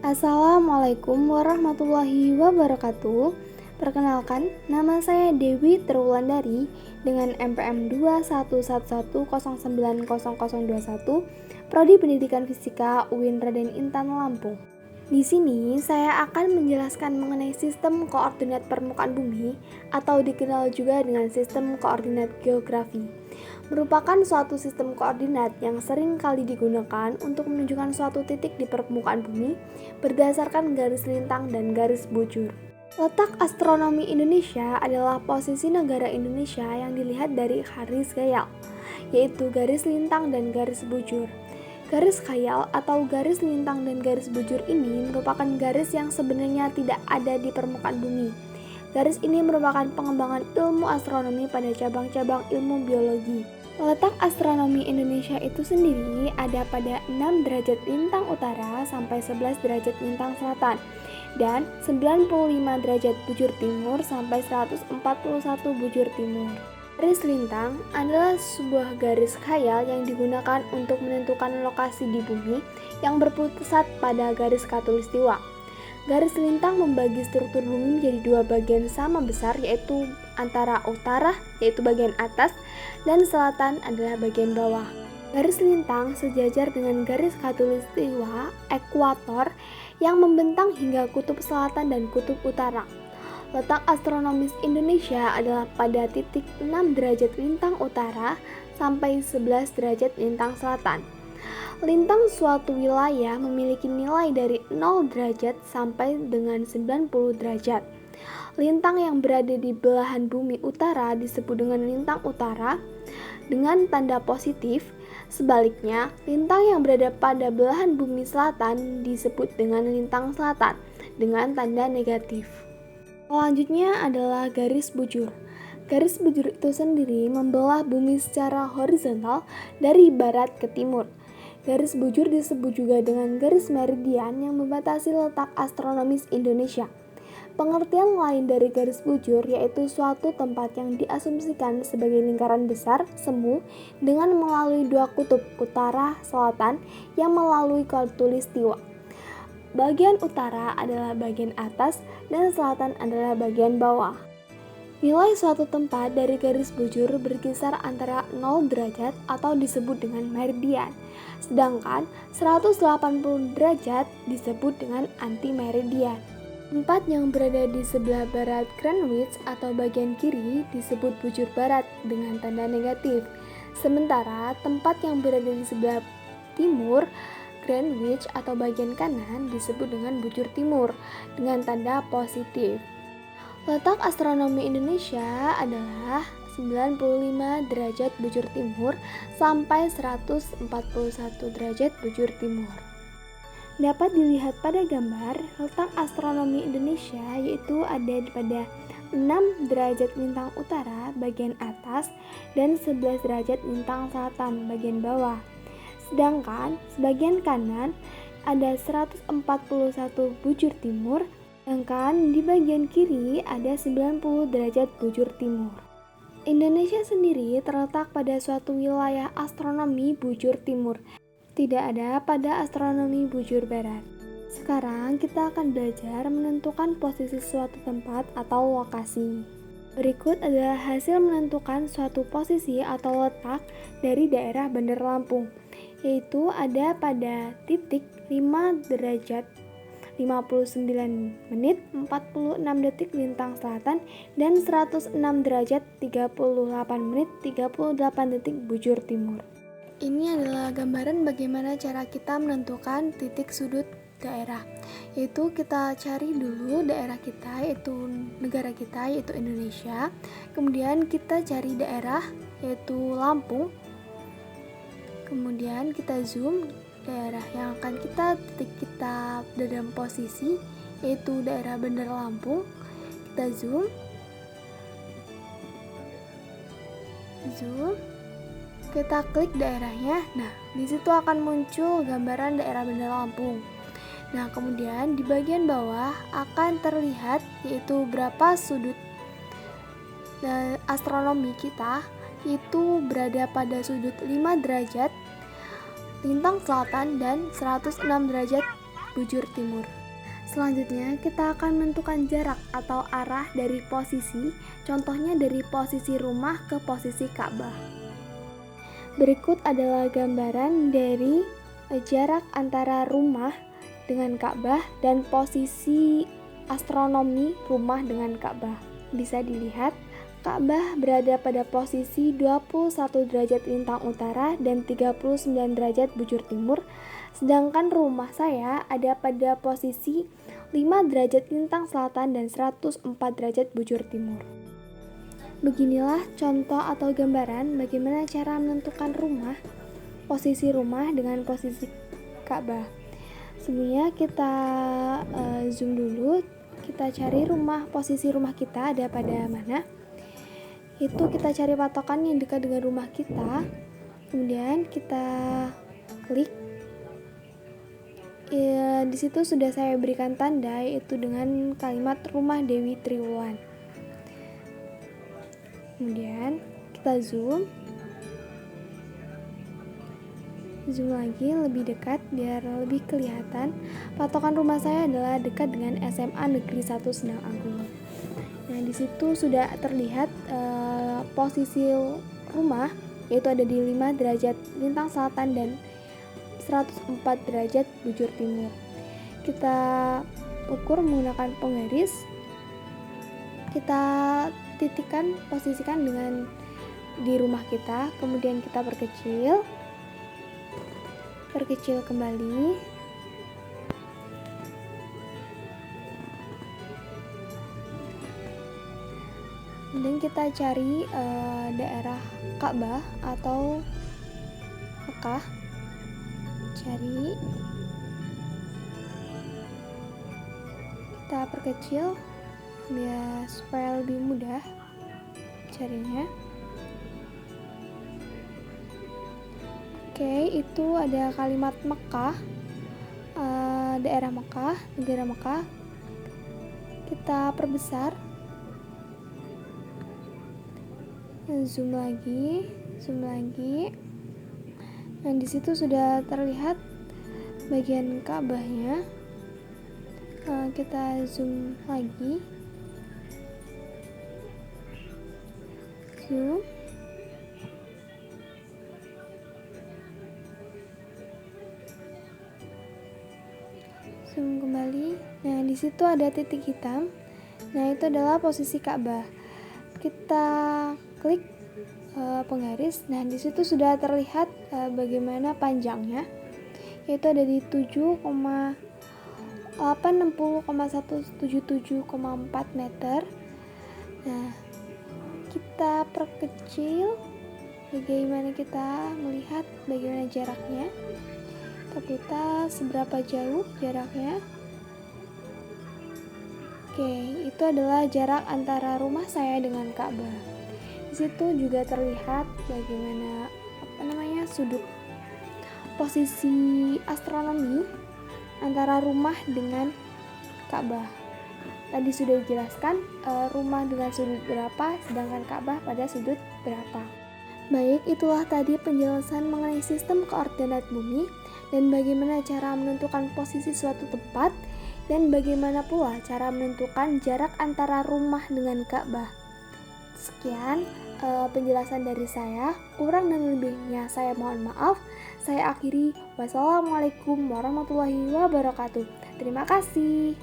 Assalamualaikum warahmatullahi wabarakatuh. Perkenalkan, nama saya Dewi Terwulandari dengan NPM 21110900021, Prodi Pendidikan Fisika UIN Raden Intan Lampung. Di sini saya akan menjelaskan mengenai sistem koordinat permukaan bumi atau dikenal juga dengan sistem koordinat geografi. Merupakan suatu sistem koordinat yang sering kali digunakan untuk menunjukkan suatu titik di permukaan bumi berdasarkan garis lintang dan garis bujur. Letak astronomi Indonesia adalah posisi negara Indonesia yang dilihat dari garis khayal, yaitu garis lintang dan garis bujur. Garis khayal atau garis lintang dan garis bujur ini merupakan garis yang sebenarnya tidak ada di permukaan bumi. Garis ini merupakan pengembangan ilmu astronomi pada cabang-cabang ilmu biologi. Letak astronomi Indonesia itu sendiri ada pada 6 derajat lintang utara sampai 11 derajat lintang selatan dan 95 derajat bujur timur sampai 141 bujur timur. Garis lintang adalah sebuah garis khayal yang digunakan untuk menentukan lokasi di bumi yang berpusat pada garis khatulistiwa. Garis lintang membagi struktur bumi menjadi dua bagian sama besar, yaitu antara utara, yaitu bagian atas, dan selatan adalah bagian bawah. Garis lintang sejajar dengan garis khatulistiwa ekuator yang membentang hingga kutub selatan dan kutub utara. Letak astronomis Indonesia adalah pada titik 6 derajat lintang utara sampai 11 derajat lintang selatan. Lintang suatu wilayah memiliki nilai dari 0 derajat sampai dengan 90 derajat. Lintang yang berada di belahan bumi utara disebut dengan lintang utara dengan tanda positif. Sebaliknya, lintang yang berada pada belahan bumi selatan disebut dengan lintang selatan dengan tanda negatif. Selanjutnya adalah garis bujur. Garis bujur itu sendiri membelah bumi secara horizontal dari barat ke timur. Garis bujur disebut juga dengan garis meridian yang membatasi letak astronomis Indonesia. Pengertian lain dari garis bujur yaitu suatu tempat yang diasumsikan sebagai lingkaran besar semu dengan melalui dua kutub utara selatan yang melalui khatulistiwa. Bagian utara adalah bagian atas dan selatan adalah bagian bawah. Nilai suatu tempat dari garis bujur berkisar antara 0 derajat atau disebut dengan meridian, sedangkan 180 derajat disebut dengan anti-meridian. Tempat yang berada di sebelah barat Greenwich atau bagian kiri disebut bujur barat dengan tanda negatif, sementara tempat yang berada di sebelah timur Greenwich atau bagian kanan disebut dengan bujur timur dengan tanda positif. Letak astronomi Indonesia adalah 95 derajat bujur timur sampai 141 derajat bujur timur. Dapat dilihat pada gambar, letak astronomi Indonesia yaitu ada pada 6 derajat lintang utara bagian atas dan 11 derajat lintang selatan bagian bawah. Sedangkan sebagian kanan ada 141 bujur timur, sedangkan di bagian kiri ada 90 derajat bujur timur. Indonesia sendiri terletak pada suatu wilayah astronomi bujur timur, tidak ada pada astronomi bujur barat. Sekarang kita akan belajar menentukan posisi suatu tempat atau lokasi. Berikut adalah hasil menentukan suatu posisi atau letak dari daerah Bandar Lampung, yaitu ada pada titik 5 derajat 59 menit 46 detik lintang selatan dan 106 derajat 38 menit 38 detik bujur timur. Ini adalah gambaran bagaimana cara kita menentukan titik sudut daerah, yaitu kita cari dulu daerah kita, yaitu negara kita, yaitu Indonesia. Kemudian kita cari daerah, yaitu Lampung. Kemudian kita zoom daerah yang akan kita titik kita dalam posisi, yaitu daerah Bandar Lampung. Kita zoom, kita klik daerahnya. Nah, di situ akan muncul gambaran daerah Bandar Lampung. Nah, kemudian di bagian bawah akan terlihat yaitu berapa sudut astronomi kita, yaitu berada pada sudut 5 derajat lintang selatan dan 106 derajat bujur timur. Selanjutnya, kita akan menentukan jarak atau arah dari posisi, contohnya dari posisi rumah ke posisi Ka'bah. Berikut adalah gambaran dari jarak antara rumah dengan Ka'bah dan posisi astronomi rumah dengan Ka'bah. Bisa dilihat, Ka'bah berada pada posisi 21 derajat lintang utara dan 39 derajat bujur timur, sedangkan rumah saya ada pada posisi 5 derajat lintang selatan dan 104 derajat bujur timur. Beginilah contoh atau gambaran bagaimana cara menentukan posisi rumah dengan posisi Ka'bah. Sebelumnya kita zoom dulu, kita cari posisi rumah kita ada pada mana. Itu kita cari patokan yang dekat dengan rumah kita, kemudian kita klik. Di situ sudah saya berikan tanda, yaitu dengan kalimat rumah Dewi Triwulan. Kemudian kita zoom lagi lebih dekat biar lebih kelihatan. Patokan rumah saya adalah dekat dengan SMA Negeri 1 Sendang Agung. Nah, di situ sudah terlihat posisi rumah, yaitu ada di 5 derajat lintang selatan dan 104 derajat bujur timur. Kita ukur menggunakan penggaris. Kita posisikan dengan di rumah kita, kemudian kita perkecil kembali. Dan kita cari daerah Ka'bah atau Mekah. Cari, kita perkecil biar supaya lebih mudah carinya. Oke, itu ada kalimat Mekah, daerah Mekah, negara Mekah. Kita perbesar, zoom lagi. Nah, di situ sudah terlihat bagian Ka'bahnya. Kita zoom lagi. Zoom kembali. Nah, di situ ada titik hitam. Nah, itu adalah posisi Ka'bah. Kita klik penggaris. Nah, di situ sudah terlihat bagaimana panjangnya, yaitu ada di 7,860,177,4 meter. Nah, kita perkecil bagaimana kita melihat bagaimana jaraknya. Kita putar seberapa jauh jaraknya. Oke, itu adalah jarak antara rumah saya dengan Ka'bah. Di situ juga terlihat bagaimana sudut posisi astronomi antara rumah dengan Ka'bah. Tadi sudah dijelaskan rumah dengan sudut berapa, sedangkan Ka'bah pada sudut berapa. Baik, itulah tadi penjelasan mengenai sistem koordinat bumi dan bagaimana cara menentukan posisi suatu tempat dan bagaimana pula cara menentukan jarak antara rumah dengan Ka'bah. Sekian penjelasan dari saya, kurang dan lebihnya saya mohon maaf. Saya akhiri, wassalamualaikum warahmatullahi wabarakatuh. Terima kasih.